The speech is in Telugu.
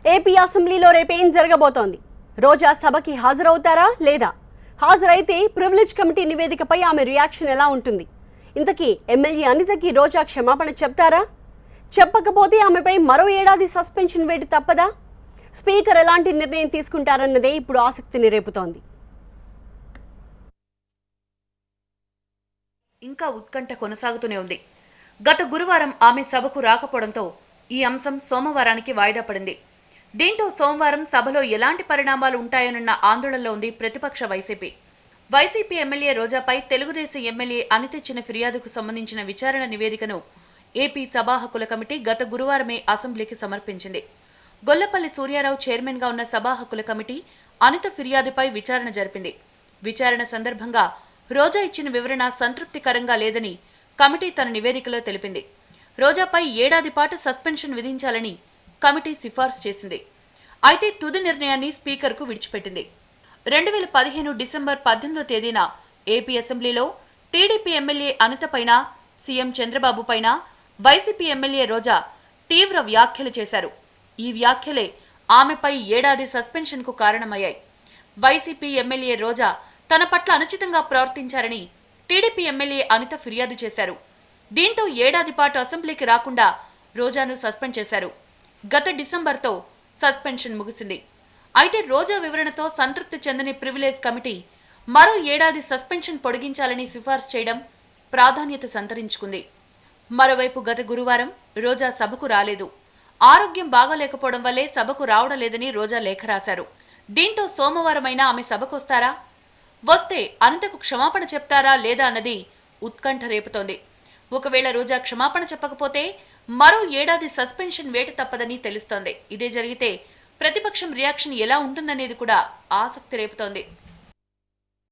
ఏపీ అసెంబ్లీలో రేపేం జరగబోతోంది? రోజా సభకి హాజరవుతారా లేదా? హాజరైతే ప్రివిలేజ్ కమిటీ నివేదికపై ఆమె రియాక్షన్ ఎలా ఉంటుంది? ఇంతకీ ఎమ్మెల్యే అనితకి రోజా క్షమాపణ చెప్తారా? చెప్పకపోతే ఆమెపై మరో ఏడాది సస్పెన్షన్ వేటు తప్పదా? స్పీకర్ ఎలాంటి నిర్ణయం తీసుకుంటారన్నదే ఇప్పుడు ఆసక్తిని రేపుతోంది. ఇంకా ఉత్కంఠ కొనసాగుతూనే ఉంది. గత గురువారం ఆమె సభకు రాకపోవడంతో ఈ అంశం సోమవారానికి వాయిదా పడింది. దీంతో సోమవారం సభలో ఎలాంటి పరిణామాలు ఉంటాయోనన్న ఆందోళనలో ఉంది ప్రతిపక్ష వైసీపీ ఎమ్మెల్యే రోజాపై తెలుగుదేశం ఎమ్మెల్యే అనిత ఇచ్చిన ఫిర్యాదుకు సంబంధించిన విచారణ నివేదికను ఏపీ సభా హక్కుల కమిటీ గత గురువారమే అసెంబ్లీకి సమర్పించింది. గొల్లపల్లి సూర్యారావు చైర్మన్ గా ఉన్న సభా హక్కుల కమిటీ అనిత ఫిర్యాదుపై విచారణ జరిపింది. విచారణ సందర్భంగా రోజా ఇచ్చిన వివరణ సంతృప్తికరంగా లేదని కమిటీ తన నివేదికలో తెలిపింది. రోజాపై ఏడాది పాటు సస్పెన్షన్ విధించాలని కమిటీ సిఫార్సు చేసింది. అయితే తుది నిర్ణయాన్ని స్పీకర్కు విడిచిపెట్టింది. 2015 డిసెంబర్ 18వ తేదీన ఏపీ అసెంబ్లీలో టీడీపీ ఎమ్మెల్యే అనిత పైన, సీఎం చంద్రబాబు పైన వైసీపీ ఎమ్మెల్యే రోజా తీవ్ర వ్యాఖ్యలు చేశారు. ఈ వ్యాఖ్యలే ఆమెపై ఏడాది సస్పెన్షన్కు కారణమయ్యాయి. వైసీపీ ఎమ్మెల్యే రోజా తన పట్ల అనుచితంగా ప్రవర్తించారని టీడీపీ ఎమ్మెల్యే అనిత ఫిర్యాదు చేశారు. దీంతో ఏడాది పాటు అసెంబ్లీకి రాకుండా రోజాను సస్పెండ్ చేశారు. గత డిసెంబర్తో సస్పెన్షన్ ముగిసింది. అయితే రోజా వివరణతో సంతృప్తి చెందని ప్రివిలేజ్ కమిటీ మరో ఏడాది సస్పెన్షన్ పొడిగించాలని సిఫార్సు చేయడం ప్రాధాన్యత సంతరించుకుంది. మరోవైపు గత గురువారం రోజా సభకు రాలేదు. ఆరోగ్యం బాగోలేకపోవడం వల్లే సభకు రావడం లేదని రోజా లేఖ రాశారు. దీంతో సోమవారమైనా ఆమె సభకొస్తారా? వస్తే అనితకు క్షమాపణ చెప్తారా లేదా అన్నది ఉత్కంఠ రేపుతోంది. ఒకవేళ రోజా క్షమాపణ చెప్పకపోతే మరో ఏడాది సస్పెన్షన్ వేటు తప్పదని తెలుస్తోంది. ఇదే జరిగితే ప్రతిపక్షం రియాక్షన్ ఎలా ఉంటుందనేది కూడా ఆసక్తి రేపుతోంది.